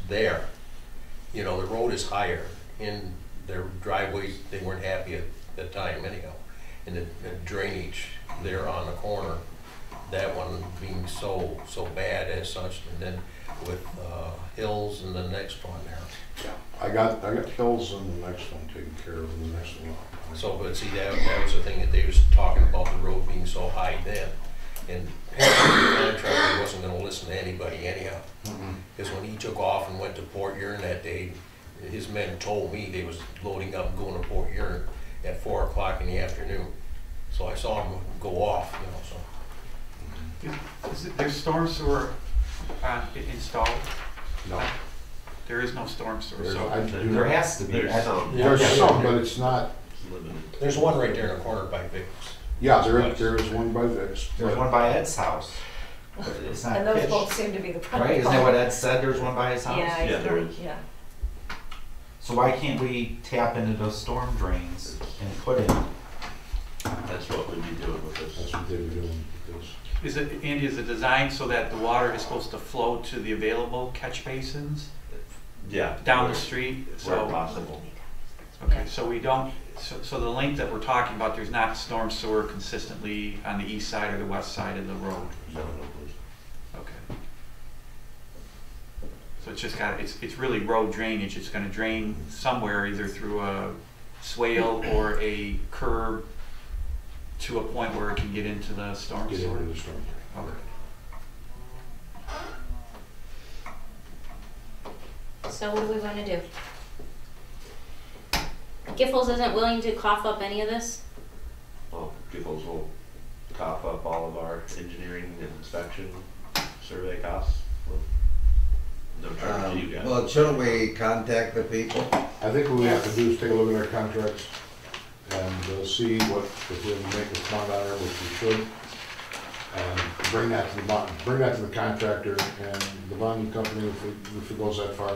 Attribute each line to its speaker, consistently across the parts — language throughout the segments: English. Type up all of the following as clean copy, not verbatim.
Speaker 1: there. You know, the road is higher, and their driveways, they weren't happy at the time anyhow. And the drainage there on the corner, that one being so bad as such, and then with Hills and the next one there.
Speaker 2: Yeah, I got Hills and the next one taken care of, and the next one.
Speaker 1: So, but see, that was the thing that they was talking about, the road being so high then. And apparently the contractor wasn't gonna listen to anybody anyhow. Because when he took off and went to Port Huron that day, his men told me they was loading up and going to Port Huron at 4 o'clock in the afternoon. So I saw him go off, you know, so.
Speaker 3: There's storm sewer installed?
Speaker 2: No.
Speaker 3: There is no storm sewer.
Speaker 4: There has to be.
Speaker 2: There's some, but it's not.
Speaker 1: There's one right there in the corner by Vic's.
Speaker 2: Yeah, there is one by Vic's.
Speaker 4: There's one by Ed's house. It's not
Speaker 5: and those
Speaker 4: pitched.
Speaker 5: both seem to be the problem.
Speaker 4: Right? Isn't that what Ed said? There's one by his house?
Speaker 5: Yeah,
Speaker 6: there is.
Speaker 5: Yeah.
Speaker 4: So why can't we tap into those storm drains and put in?
Speaker 6: That's what we'd be doing with this.
Speaker 2: That's what they were doing with this.
Speaker 3: Is it, Andy, is it designed so that the water is supposed to flow to the available catch basins?
Speaker 6: Yeah.
Speaker 3: Down the street?
Speaker 6: Where possible.
Speaker 3: Okay, so we don't, so the length that we're talking about, there's not storm sewer consistently on the east side or the west side of the road?
Speaker 6: No, please.
Speaker 3: Okay. So it's just got, it's really road drainage. It's gonna drain somewhere either through a swale or a curb to a point where it can get into the storm
Speaker 2: Get
Speaker 3: sewer?
Speaker 2: into the storm.
Speaker 3: Okay.
Speaker 7: So what do we want to do? Giffords isn't willing to cough up any of this?
Speaker 6: Well, Giffords will cough up all of our engineering and inspection survey costs. No charge to you guys.
Speaker 8: Well, shouldn't we contact the people?
Speaker 2: I think what we have to do is take a look at our contracts and see what, if we have to make a fund on there, which we should, and bring that to the contractor and the bonding company if it goes that far,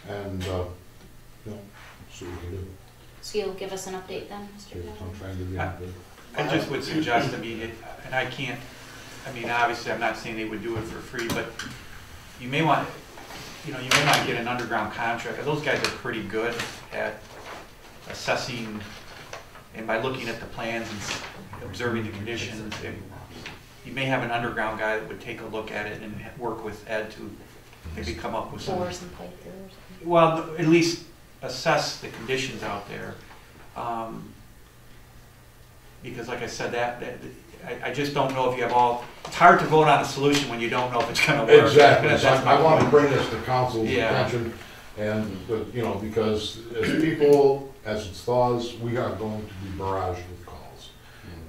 Speaker 2: and you know, see what we can do.
Speaker 7: So you'll give us an update then, Mr.
Speaker 2: Okay,
Speaker 7: Bell?
Speaker 2: I'm trying to give you an update.
Speaker 3: I just would suggest, I mean, and I can't, I mean, obviously I'm not saying they would do it for free, but you may want, you know, you may want to get an underground contractor. Those guys are pretty good at assessing, and by looking at the plans and observing the conditions, you may have an underground guy that would take a look at it and work with Ed to maybe come up with some.
Speaker 7: Bores and pipe through or something?
Speaker 3: Well, at least assess the conditions out there. Because like I said, I just don't know if you have all, it's hard to vote on a solution when you don't know if it's gonna work.
Speaker 2: Exactly, so
Speaker 3: That's my
Speaker 2: I want to
Speaker 3: point.
Speaker 2: bring this to council's
Speaker 3: Yeah.
Speaker 2: attention, and, you know, because as people, as it thaws, we are going to be barraged with calls.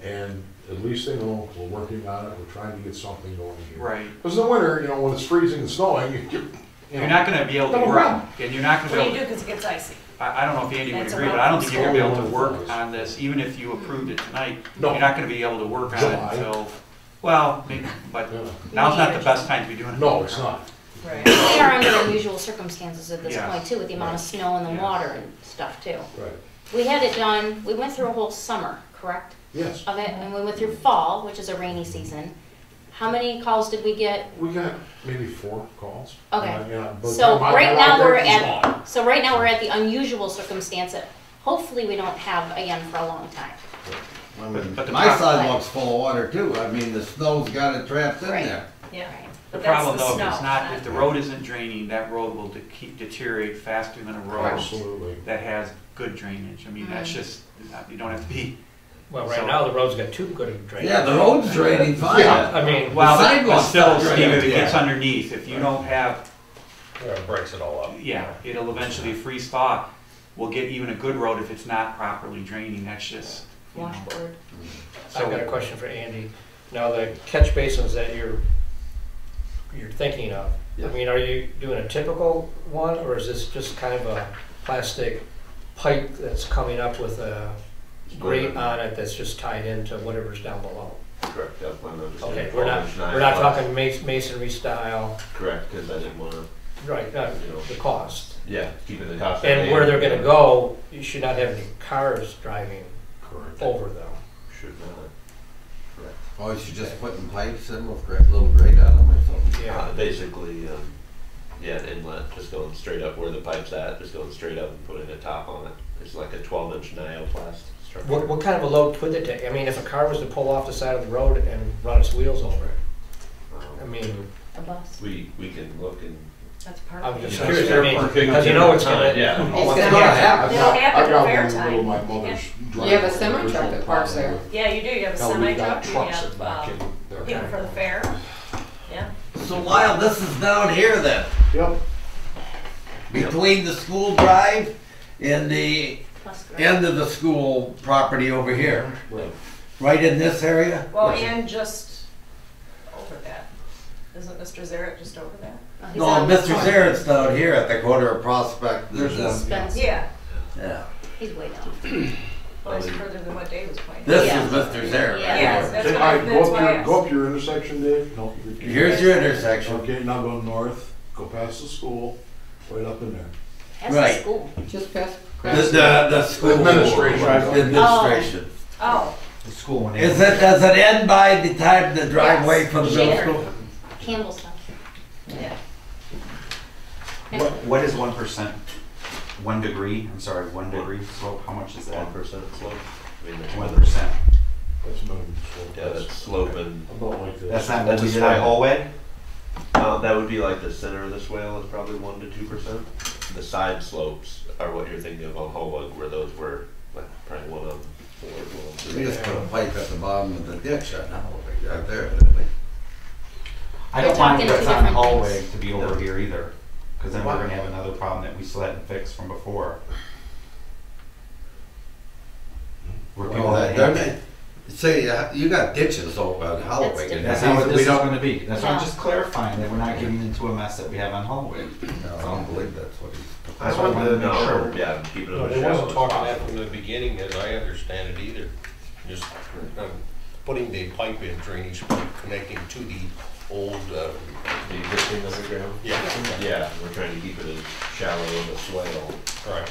Speaker 2: And at least they know we're working on it, we're trying to get something going here.
Speaker 3: Right.
Speaker 2: Because in the winter, you know, when it's freezing and snowing,
Speaker 3: You're not gonna be able to
Speaker 2: No
Speaker 3: work,
Speaker 2: problem.
Speaker 3: and you're not
Speaker 5: What
Speaker 3: gonna
Speaker 5: do
Speaker 3: be
Speaker 5: you
Speaker 3: able
Speaker 5: do because it gets icy?
Speaker 3: I don't know if Andy would
Speaker 5: That's
Speaker 3: agree,
Speaker 5: a
Speaker 3: but I don't think you're gonna be able to
Speaker 2: problem.
Speaker 3: work on this, even if you approved it tonight.
Speaker 2: No.
Speaker 3: You're not gonna be able to work on
Speaker 2: July.
Speaker 3: it until, well, maybe, but
Speaker 2: Yeah.
Speaker 3: now's not the best time to be doing it.
Speaker 2: No, it's not.
Speaker 5: Right.
Speaker 7: We are under unusual circumstances at this
Speaker 3: Yeah.
Speaker 7: point too, with the amount of snow and the
Speaker 3: Yeah.
Speaker 7: water and stuff too.
Speaker 2: Right,
Speaker 7: We had it done, we went through a whole summer, correct?
Speaker 2: yes.
Speaker 7: Of it, and we went through fall, which is a rainy season. How many calls did we get?
Speaker 2: We got maybe 4 calls.
Speaker 7: Okay.
Speaker 2: But
Speaker 7: So
Speaker 2: my-
Speaker 7: right
Speaker 2: my
Speaker 7: now we're
Speaker 2: contract is
Speaker 7: at,
Speaker 2: on.
Speaker 7: so right now we're at the unusual circumstance that hopefully we don't have again for a long time.
Speaker 8: I mean,
Speaker 3: But the
Speaker 8: my
Speaker 3: problem-
Speaker 8: sidewalk's full of water too. I mean, the snow's got it trapped in
Speaker 7: Right.
Speaker 8: there.
Speaker 5: Yeah.
Speaker 7: Right.
Speaker 3: The
Speaker 5: But that's
Speaker 3: problem
Speaker 5: the
Speaker 3: though, if
Speaker 5: snow,
Speaker 3: it's not, if the road isn't draining, that road will deteriorate faster than a road
Speaker 2: Absolutely.
Speaker 3: that has good drainage. I mean, that's just, you don't have to be.
Speaker 9: Well, right
Speaker 3: So-
Speaker 9: now the road's got too good of a drainage.
Speaker 8: Yeah, the road's draining fine.
Speaker 2: Yeah.
Speaker 9: I mean,
Speaker 3: Well, but
Speaker 8: sidewalk's
Speaker 3: still,
Speaker 8: not
Speaker 3: Steve,
Speaker 8: draining,
Speaker 3: if it gets
Speaker 8: yeah.
Speaker 3: underneath, if you don't have,
Speaker 1: Yeah, it breaks it all up.
Speaker 3: yeah, it'll eventually freeze thaw. We'll get even a good road if it's not properly draining. That's just, you know.
Speaker 7: Washboard.
Speaker 9: I've got a question for Andy. Now, the catch basins that you're thinking of, I mean, are you doing a typical one, or is this just kind of a plastic pipe that's coming up with a grate on it that's just tied into whatever's down below?
Speaker 6: Correct, that's my understanding.
Speaker 9: Okay, we're not talking masonry style,
Speaker 6: Correct, because I didn't wanna,
Speaker 9: right, the cost.
Speaker 6: yeah, keeping the cost.
Speaker 9: And where they're gonna go, you should not have any cars driving
Speaker 2: Correct.
Speaker 9: over them.
Speaker 6: Should not. Correct.
Speaker 8: Or you should just putting pipes in with little grate on them or something.
Speaker 9: Yeah.
Speaker 6: Basically, Yeah, an inlet, just going straight up where the pipe's at, just going straight up and putting a top on it. It's like a 12-inch nioplast structure.
Speaker 9: What kind of a load could it take? I mean, if a car was to pull off the side of the road and run its wheels over it, I mean,
Speaker 7: A bus.
Speaker 6: We can look and,
Speaker 7: That's part
Speaker 9: I'm
Speaker 7: of
Speaker 9: just
Speaker 7: it.
Speaker 9: curious, I mean, because you know it's gonna.
Speaker 6: yeah.
Speaker 8: Oh,
Speaker 5: It's gonna happen.
Speaker 2: I've
Speaker 5: It'll
Speaker 2: got-
Speaker 5: happen
Speaker 2: I've got
Speaker 5: at fair
Speaker 2: one in the middle of my
Speaker 5: time.
Speaker 2: mother's driveway.
Speaker 5: You have a semi
Speaker 2: There's
Speaker 5: truck
Speaker 2: no
Speaker 5: that parks
Speaker 2: problem
Speaker 5: there.
Speaker 2: with-
Speaker 5: Yeah, you do, you have a
Speaker 2: Hell,
Speaker 5: semi
Speaker 2: we've got
Speaker 5: truck, you
Speaker 2: trucks
Speaker 5: have,
Speaker 2: back in there.
Speaker 5: people for the fair, yeah.
Speaker 8: So Lyle, this is down here then,
Speaker 2: Yep,
Speaker 8: between the school drive and the
Speaker 7: Plus grade.
Speaker 8: end of the school property over here,
Speaker 2: right.
Speaker 8: right in this area?
Speaker 5: Well, and just over that, isn't Mr. Zarek just over that?
Speaker 7: Oh, he's
Speaker 8: No,
Speaker 7: on the
Speaker 8: Mr.
Speaker 7: corner.
Speaker 8: Zaret's down here at the corner of Prospect.
Speaker 2: There's
Speaker 8: and,
Speaker 7: Spence.
Speaker 5: Yeah,
Speaker 8: Yeah,
Speaker 7: He's way down.
Speaker 5: well, it's further than what Dave was pointing.
Speaker 8: this
Speaker 7: Yeah.
Speaker 8: is Mr. Zaret.
Speaker 7: Yeah.
Speaker 5: Yes, that's
Speaker 2: Hey,
Speaker 5: what
Speaker 2: all
Speaker 5: I,
Speaker 2: right,
Speaker 5: that's
Speaker 2: go
Speaker 5: why I
Speaker 2: up your,
Speaker 5: asked.
Speaker 2: go up your intersection, Dave. No,
Speaker 8: Here's your intersection.
Speaker 2: Okay, now go north, go past the school, right up in there.
Speaker 7: That's
Speaker 8: Right.
Speaker 7: the school.
Speaker 5: Just past.
Speaker 8: The school.
Speaker 2: Administration.
Speaker 8: Administration.
Speaker 5: Oh,
Speaker 4: The school one.
Speaker 8: Is it, does it end by the time the driveway from the middle
Speaker 7: Sure.
Speaker 8: school?
Speaker 7: Campbellstown.
Speaker 5: yeah.
Speaker 4: What is 1%? 1 degree, I'm sorry, 1 degree slope, how much is that?
Speaker 6: 1% slope. I mean, there's
Speaker 4: 1%.
Speaker 2: That's minimum slope.
Speaker 6: Yeah, that's sloping.
Speaker 2: About like this.
Speaker 4: That's not,
Speaker 6: That's
Speaker 4: we
Speaker 6: a
Speaker 4: did on
Speaker 6: swale.
Speaker 4: hallway?
Speaker 6: That would be like the center of the swale is probably 1 to 2%. The side slopes are what you're thinking of on Holwug, where those were like probably 1 of 4, 1 of
Speaker 8: We
Speaker 6: 3.
Speaker 8: just put a pipe at the bottom of the ditch right now, right there, didn't we?
Speaker 4: I
Speaker 7: We're
Speaker 4: don't mind
Speaker 7: talking
Speaker 4: what's
Speaker 7: two
Speaker 4: on
Speaker 7: different
Speaker 4: hallway
Speaker 7: things.
Speaker 4: to be over here either, because then we're gonna have another problem that we still hadn't fixed from before. Where people
Speaker 8: Well,
Speaker 4: that
Speaker 8: they're
Speaker 4: have-
Speaker 8: not- say, you got ditches over on Holloway.
Speaker 7: That's
Speaker 8: and
Speaker 4: That's not what this
Speaker 8: we
Speaker 4: is
Speaker 8: don't-
Speaker 4: gonna be, that's why I'm
Speaker 7: No.
Speaker 4: just clarifying that we're not getting into a mess that we have on hallway.
Speaker 8: No, I don't believe that's what he's.
Speaker 4: That's why I wanted to make sure.
Speaker 6: No, yeah, keep it
Speaker 1: No,
Speaker 6: as
Speaker 1: they
Speaker 6: shallow
Speaker 1: wasn't
Speaker 6: as
Speaker 1: talking that
Speaker 6: possible.
Speaker 1: from the beginning, as I understand it either. Just putting the pipe in drainage, pipe connecting to the old,
Speaker 6: The existing underground?
Speaker 1: yeah,
Speaker 6: Yeah, we're trying to keep it as shallow of a swale.
Speaker 1: right.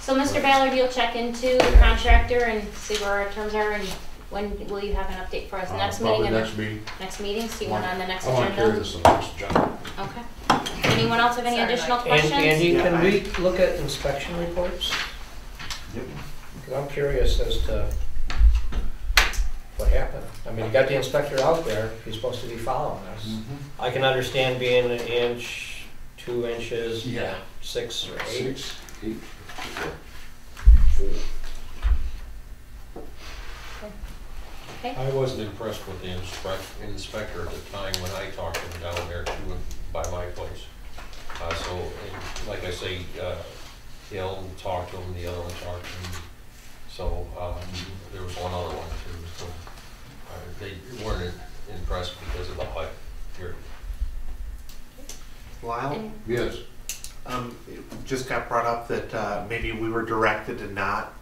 Speaker 7: So Mr. Ballard, you'll check into the contractor and see where our terms are, and when will you have an update for us? Next meeting?
Speaker 2: Probably
Speaker 7: and
Speaker 2: next meeting.
Speaker 7: Next meeting, see one on the next
Speaker 2: I wanna carry
Speaker 7: agenda?
Speaker 2: this to the next agenda.
Speaker 7: Okay. Anyone else have any
Speaker 5: Sorry,
Speaker 7: additional
Speaker 5: Mike.
Speaker 7: questions?
Speaker 9: Andy,
Speaker 3: Yeah,
Speaker 9: can we look at inspection reports?
Speaker 4: Yep.
Speaker 9: 'Cause I'm curious as to what happened. I mean, you got the inspector out there, he's supposed to be following us. I can understand being an inch, 2 inches,
Speaker 2: Yeah.
Speaker 9: 6 or 8.
Speaker 2: 6, 8, 4.
Speaker 7: Okay.
Speaker 1: I wasn't impressed with the inspector at the time when I talked to him down there too, by my place. So, and like I say, he'll talk to him, the other one talked to him. So, there was one other one too, so, they weren't impressed because of the height here.
Speaker 10: Lyle,
Speaker 7: And-
Speaker 2: Yes.
Speaker 10: it just got brought up that maybe we were directed to not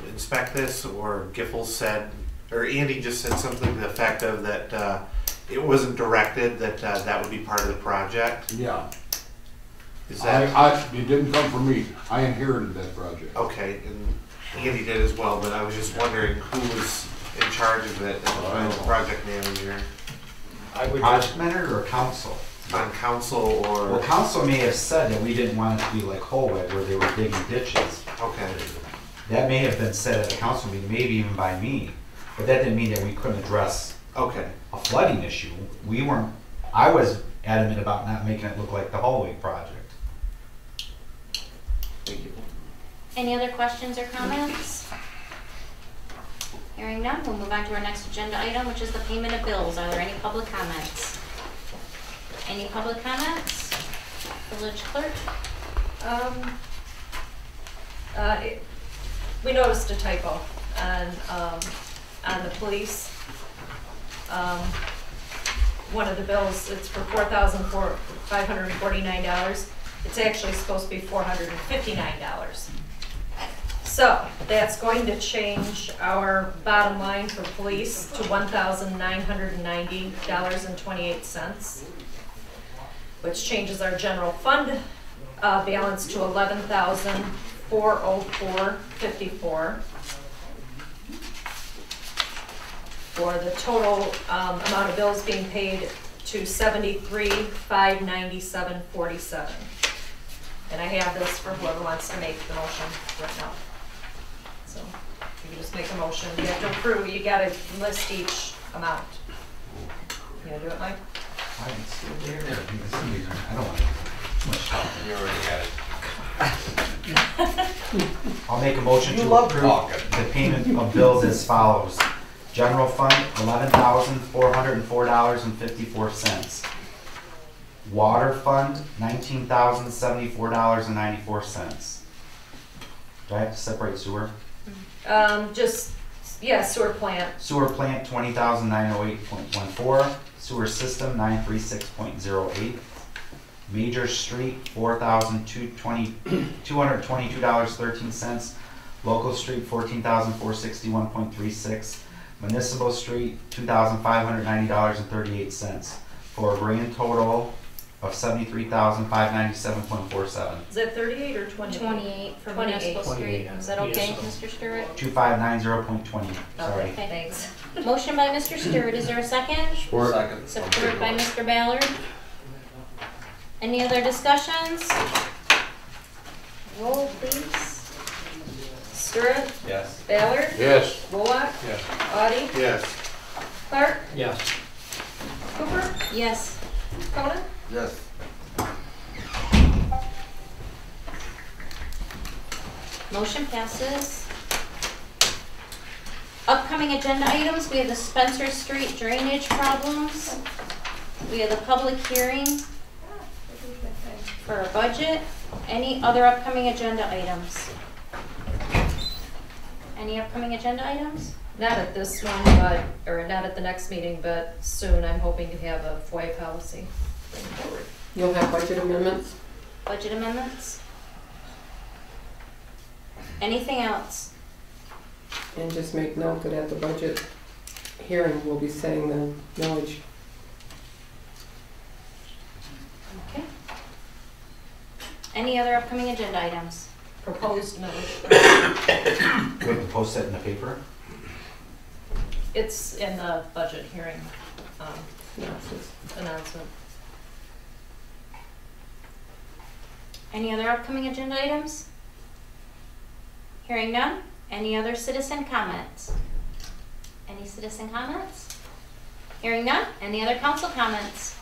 Speaker 10: inspect this, or Giffords said, or Andy just said something to the effect of that it wasn't directed, that that would be part of the project.
Speaker 2: Yeah.
Speaker 10: Is that
Speaker 2: It didn't come from me. I inherited that project.
Speaker 10: okay? And Andy did as well, but I was just wondering who was in charge of it, the project manager
Speaker 9: I would just,
Speaker 4: Project manager or council?
Speaker 10: on council,
Speaker 4: Well,
Speaker 10: or
Speaker 4: council may have said that we didn't want it to be like hallway where they were digging ditches.
Speaker 10: okay.
Speaker 4: That may have been said at a council meeting, maybe even by me, but that didn't mean that we couldn't address
Speaker 10: Okay.
Speaker 4: a flooding issue. We weren't, I was adamant about not making it look like the hallway project.
Speaker 10: Thank you.
Speaker 7: Any other questions or comments? Hearing none, we'll move on to our next agenda item, which is the payment of bills. Are there any public comments? Any public comments? Village clerk?
Speaker 5: We noticed a typo on the police. One of the bills, it's for $4,549. It's actually supposed to be $459. So that's going to change our bottom line for police to $1,990.28, which changes our general fund balance to $11,404.54. For the total amount of bills being paid to 73,597.47. And I have this for whoever wants to make the motion right now. So you can just make a motion. You have to approve. You got to list each amount. You gonna do it, Mike?
Speaker 4: It's still there. For some reason, I don't want too much talking.
Speaker 1: You already got it.
Speaker 4: I'll make a motion
Speaker 1: You
Speaker 4: to
Speaker 1: love
Speaker 4: approve
Speaker 1: talking.
Speaker 4: the payment of bills as follows. General fund, $11,404.54. Water fund, $19,074.94. Do I have to separate sewer?
Speaker 5: Sewer plant.
Speaker 4: Sewer plant, 20,908.14. Sewer system, 936.08. Major street, $4,222.13. Local street, $14,461.36. Municipal street, $2,590.38. For a grand total of $73,597.47.
Speaker 5: Is that 38 or 28?
Speaker 7: 28 for
Speaker 5: 28.
Speaker 7: municipal street.
Speaker 9: 28,
Speaker 7: Is that okay,
Speaker 9: municipal.
Speaker 7: Mr. Stewart?
Speaker 4: 2590.20, sorry.
Speaker 5: Okay, thanks.
Speaker 7: Motion by Mr. Stewart, is there a second?
Speaker 8: Second.
Speaker 7: Support by Mr. Ballard. Any other discussions? Roll, please.
Speaker 5: Stewart?
Speaker 1: Yes.
Speaker 5: Ballard?
Speaker 2: Yes.
Speaker 5: Bullock?
Speaker 2: Yes.
Speaker 5: Audie?
Speaker 10: Yes.
Speaker 5: Clark?
Speaker 9: Yes.
Speaker 5: Cooper?
Speaker 7: Yes.
Speaker 5: Cronin?
Speaker 8: Yes.
Speaker 7: Motion passes. Upcoming agenda items, we have the Spencer Street drainage problems. We have the public hearing for a budget. Any other upcoming agenda items? Any upcoming agenda items?
Speaker 5: Not at this one, or not at the next meeting, but soon I'm hoping to have a FOIA policy bring forward.
Speaker 11: You'll have budget amendments?
Speaker 7: Budget amendments? Anything else?
Speaker 11: And just make note that at the budget hearing, we'll be setting the millage.
Speaker 7: Okay. Any other upcoming agenda items?
Speaker 5: Proposed millage.
Speaker 4: We have to post that in the paper?
Speaker 5: It's in the budget hearing
Speaker 11: Analysis.
Speaker 5: announcement.
Speaker 7: Any other upcoming agenda items? Hearing none. Any other citizen comments? Any citizen comments? Hearing none. Any other council comments?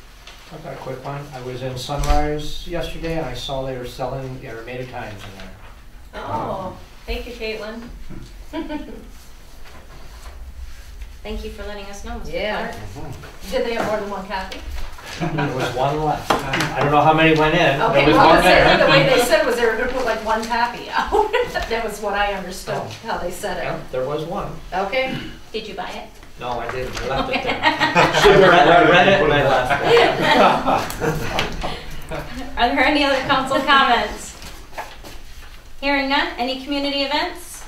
Speaker 9: I've got a quick one. I was in Sunrise yesterday and I saw they were selling Armada tines in there.
Speaker 5: Oh, thank you, Caitlin.
Speaker 7: Thank you for letting us know, Mr.
Speaker 5: Yeah.
Speaker 7: Clark.
Speaker 5: Did they have more than one copy?
Speaker 9: There was one left. I don't know how many went in.
Speaker 5: Okay,
Speaker 9: There was
Speaker 5: well,
Speaker 9: one
Speaker 5: I said,
Speaker 9: there.
Speaker 5: the way they said was they were gonna put like one copy out. That was what I understood,
Speaker 9: Oh.
Speaker 5: how they said
Speaker 9: Yeah,
Speaker 5: it.
Speaker 9: there was one.
Speaker 5: Okay.
Speaker 7: Did you buy it?
Speaker 9: No, I didn't. I left it there.
Speaker 3: I read it and I left.
Speaker 7: Are there any other council comments? Hearing none. Any community events?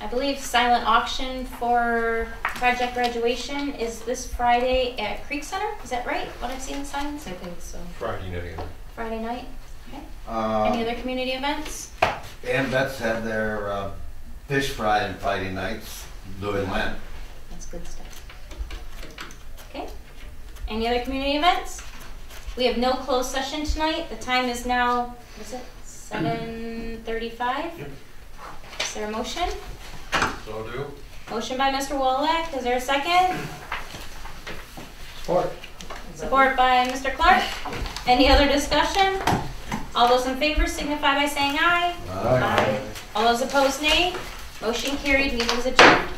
Speaker 7: I believe silent auction for project graduation is this Friday at Creek Center. Is that right? What I've seen in signs?
Speaker 5: I think so.
Speaker 1: Friday night.
Speaker 7: Friday night. Okay. Any other community events?
Speaker 8: And Vets had their fish fry and Friday nights doing Lent.
Speaker 7: That's good stuff. Okay. Any other community events? We have no closed session tonight. The time is now, what is it, 7:35?
Speaker 1: Yep.
Speaker 7: Is there a motion?
Speaker 1: So do.
Speaker 7: Motion by Mr. Wallach. Is there a second?
Speaker 9: Support.
Speaker 7: Support by Mr. Clark. Any other discussion? All those in favor signify by saying aye.
Speaker 8: Aye.
Speaker 7: All those opposed, nay. Motion carried. Meeting is adjourned.